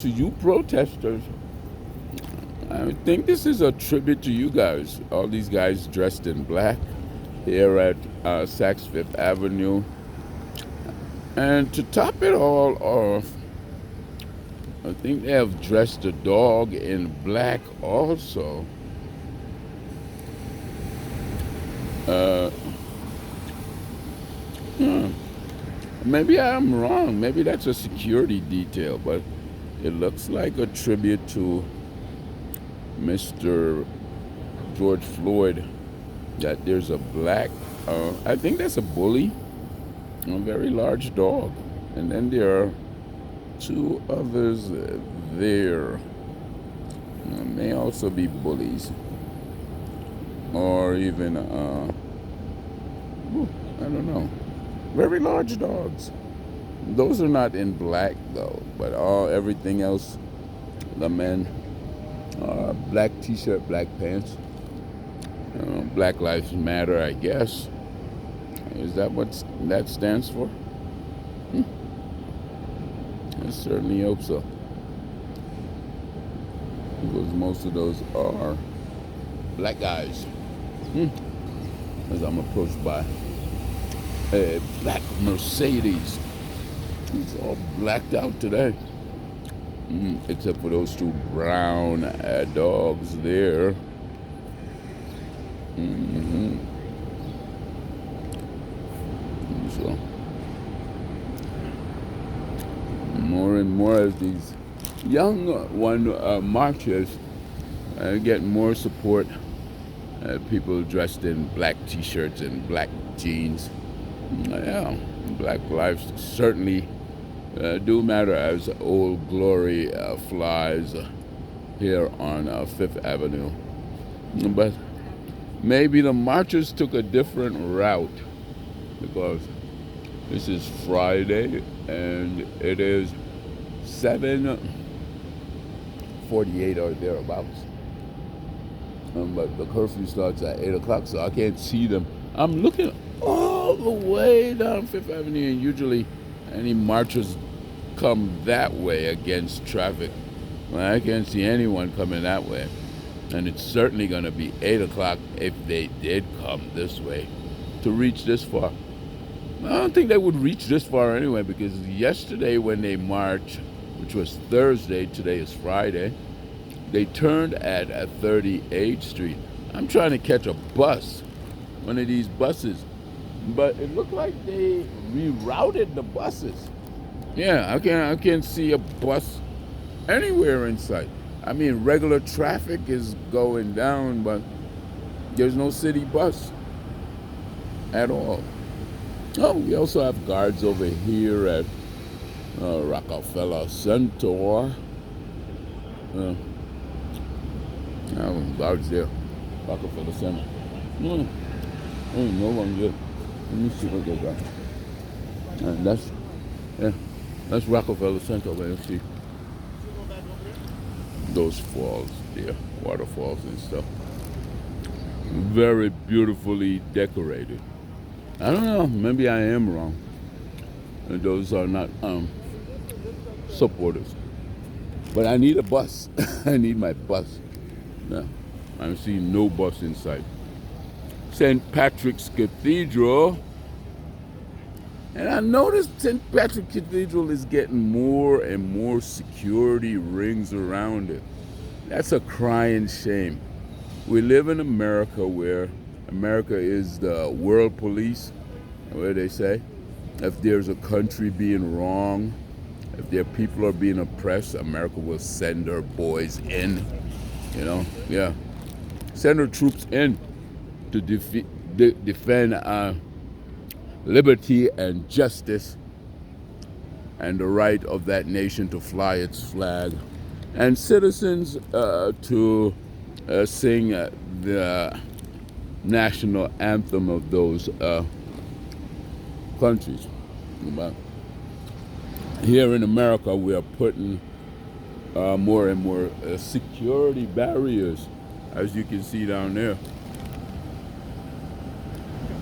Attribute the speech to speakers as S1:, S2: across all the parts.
S1: To you protesters, I think this is a tribute to you guys. All these guys dressed in black here at Saxs Fifth Avenue. And to top it all off, I think they have dressed a dog in black also. Uh, hmm, Maybe I'm wrong. Maybe that's a security detail, but it looks like a tribute to Mr. George Floyd. That there's a black, I think that's a bully, a very large dog. And then there are two others there. May also be bullies. Or even, I don't know. Very large dogs. Those are not in black though, but everything else, the men, black t-shirt, black pants. Black Lives Matter, I guess. Is that what that stands for? I certainly hope so. Because most of those are black guys. As I'm approached by a black Mercedes. It's all blacked out today. Except for those two brown dogs there. So, more and more as these young marches get more support. People dressed in black t-shirts and black jeans. Yeah, black lives certainly do matter as Old Glory flies here on Fifth Avenue. But maybe the marchers took a different route because this is Friday and it is 7:48 or thereabouts. But the curfew starts at 8 o'clock, so I can't see them. I'm looking all the way down Fifth Avenue, and usually any marchers come that way against traffic. Well, I can't see anyone coming that way. And it's certainly going to be 8 o'clock if they did come this way to reach this far. I don't think they would reach this far anyway, because yesterday when they marched, which was Thursday, today is Friday, they turned at 38th Street. I'm trying to catch a bus, one of these buses, but it looked like they rerouted the buses. Yeah, I can't see a bus anywhere in sight. I mean, regular traffic is going down, but there's no city bus at all. Oh, we also have guards over here at Rockefeller Center. Guards there, Rockefeller Center. No one there. Let me see what they got. That's Rockefeller Center. Let's see those falls there, waterfalls and stuff. Very beautifully decorated. I don't know, maybe I am wrong. Those are not supporters. But I need a bus. I need my bus. No, I'm seeing no bus in sight. St. Patrick's Cathedral. And I noticed St. Patrick's Cathedral is getting more and more security rings around it. That's a crying shame. We live in America where America is the world police, where they say if there's a country being wrong, if their people are being oppressed, America will send her boys in. Send her troops in to defend liberty and justice and the right of that nation to fly its flag, and citizens to sing the national anthem of those countries. But here in America, we are putting more and more security barriers, as you can see down there,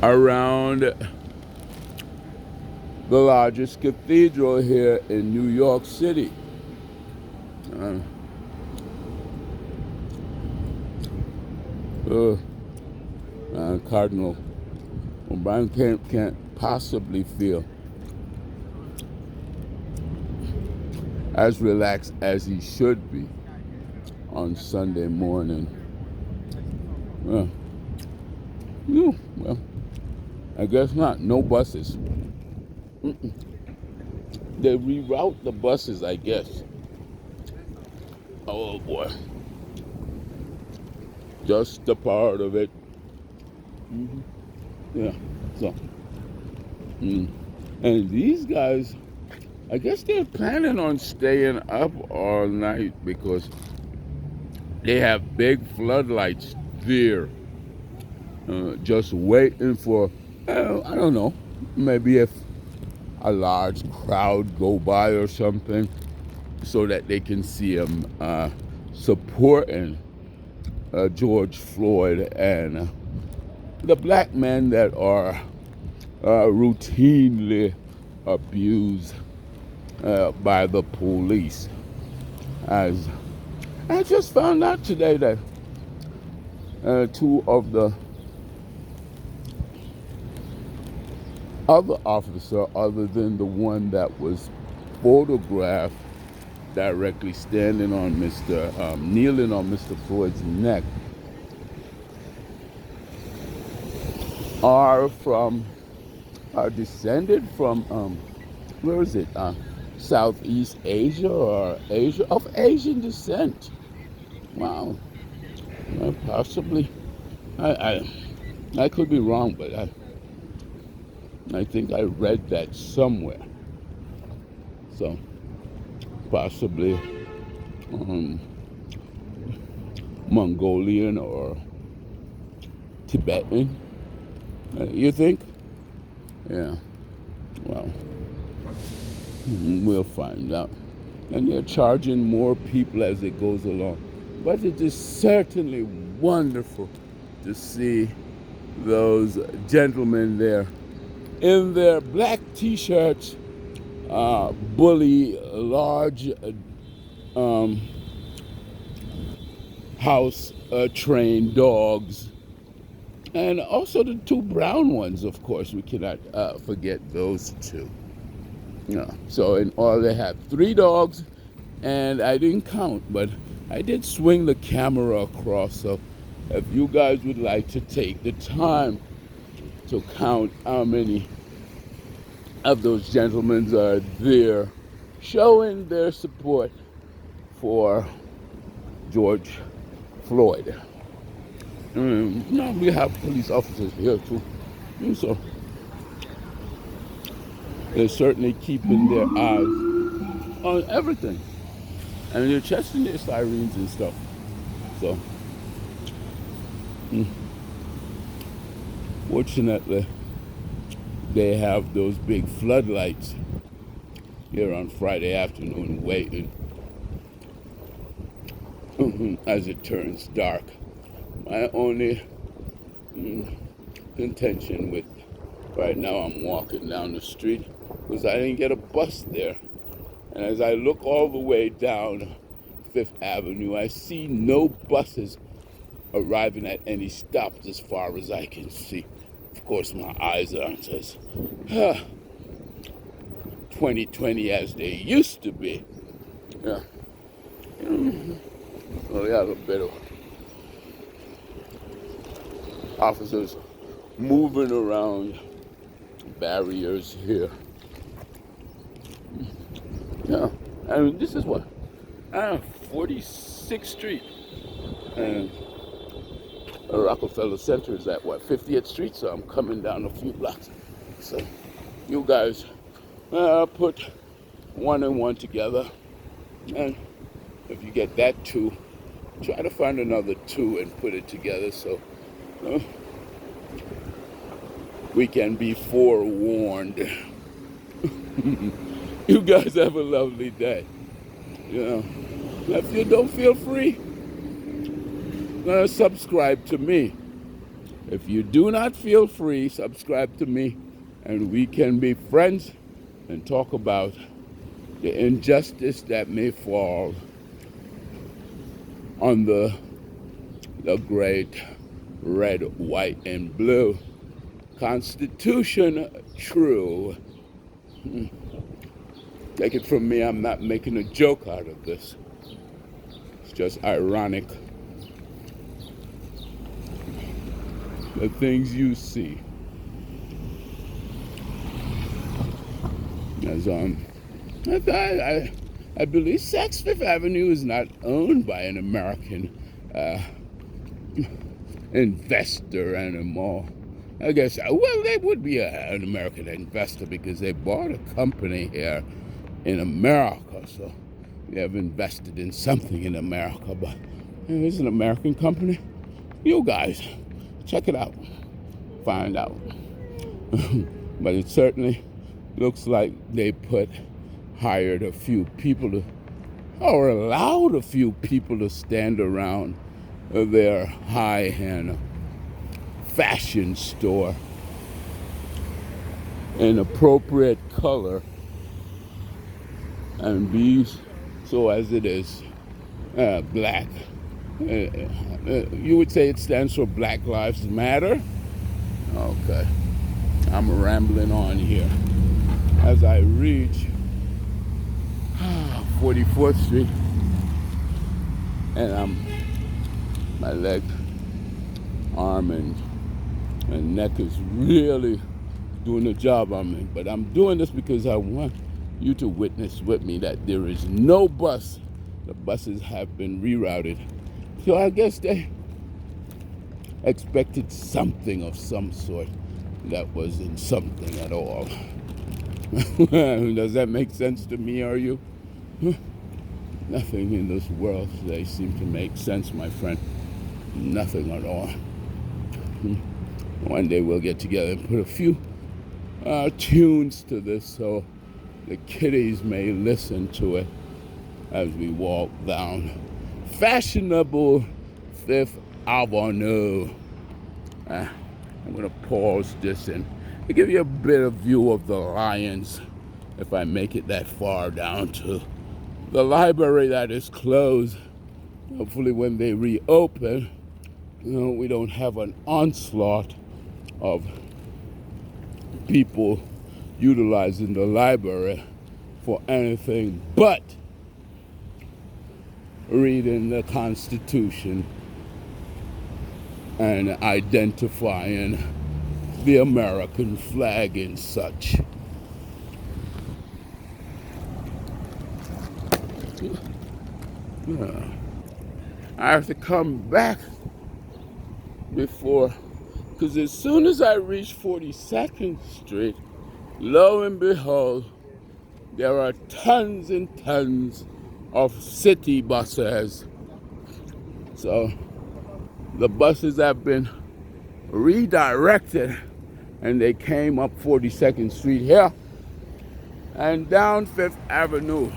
S1: around the largest cathedral here in New York City. Uh, uh, Cardinal O'Brien can't possibly feel as relaxed as he should be on Sunday morning. Well, well, I guess not. No buses. They reroute the buses, I guess. Oh boy. Just a part of it. Yeah. So, and these guys, I guess they're planning on staying up all night because they have big floodlights there, just waiting for, I don't know, maybe if a large crowd go by or something, so that they can see them supporting George Floyd and the black men that are routinely abused by the police. As I just found out today that two of the other officer, other than the one that was photographed directly standing on kneeling on Mr. Floyd's neck, are descended from where is it? Southeast Asia or Asia of Asian descent. Wow. Possibly. I could be wrong, but I think I read that somewhere. So possibly Mongolian or Tibetan. You think? Yeah. Well, we'll find out. And they're charging more people as it goes along. But it is certainly wonderful to see those gentlemen there in their black t-shirts, bully large house trained dogs, and also the two brown ones, of course. We cannot forget those two. Yeah. So in all, they had 3 dogs, and I didn't count, but I did swing the camera across. So if you guys would like to take the time to count how many of those gentlemen are there showing their support for George Floyd. Now we have police officers here too. So they're certainly keeping their eyes on everything. And they're testing their sirens and stuff. So, fortunately, they have those big floodlights here on Friday afternoon waiting as it turns dark. My only contention with right now, I'm walking down the street because I didn't get a bus there. And as I look all the way down Fifth Avenue, I see no buses arriving at any stops as far as I can see. Of course, my eyes aren't as 2020 as they used to be. Yeah. Well, we have a bit of officers moving around barriers here. Yeah, I mean, this is what? 46th Street. And Rockefeller Center is at what? 50th Street, so I'm coming down a few blocks. So you guys put 1 and 1 together. And if you get that 2, try to find another 2 and put it together so we can be forewarned. You guys have a lovely day. If you don't feel free, subscribe to me. If you do not feel free, subscribe to me, and we can be friends and talk about the injustice that may fall on the great red, white, and blue Constitution true. Take it from me, I'm not making a joke out of this. It's just ironic. The things you see. As I believe Saxs Fifth Avenue is not owned by an American investor anymore. I guess, well, they would be an American investor because they bought a company here in America. So we have invested in something in America, but it's an American company. You guys, check it out, find out. But it certainly looks like they hired a few people to, or allowed a few people to stand around their high-end fashion store in appropriate color and be so as it is black. You would say it stands for Black Lives Matter? Okay, I'm rambling on here as I reach 44th Street, and my leg, arm, and neck is really doing the job on me. But I'm doing this because I want you to witness with me that there is no bus. The buses have been rerouted. So I guess they expected something of some sort that wasn't something at all. Does that make sense to me, are you? Nothing in this world today seems to make sense, my friend. Nothing at all. One day we'll get together and put a few tunes to this so the kiddies may listen to it as we walk down fashionable Fifth Avenue. I'm going to pause this and give you a bit of view of the Lions if I make it that far down to the library that is closed. Hopefully when they reopen, we don't have an onslaught of people utilizing the library for anything but reading the Constitution and identifying the American flag and such. I have to come back before, because as soon as I reach 42nd Street, lo and behold, there are tons and tons of city buses. So the buses have been redirected and they came up 42nd Street here and down Fifth Avenue.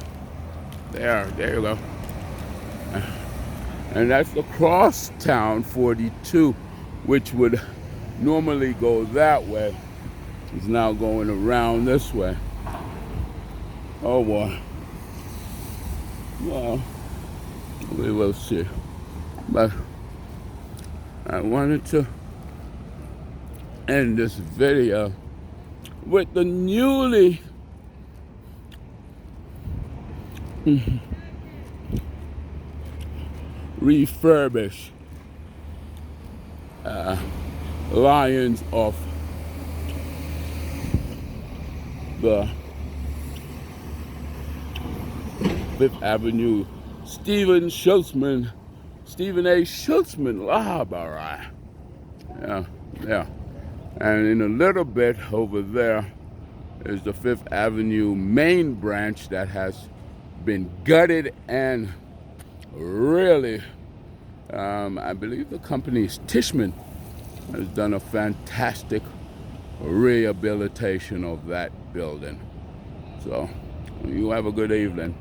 S1: There you go. And that's the crosstown 42, which would normally go that way. It's now going around this way. Oh boy. Well, we will see. But I wanted to end this video with the newly refurbished Lions of the Fifth Avenue Stephen A. Schultzman Library. Yeah. And in a little bit over there is the Fifth Avenue main branch that has been gutted and really, I believe the company is Tishman has done a fantastic rehabilitation of that building. So you have a good evening.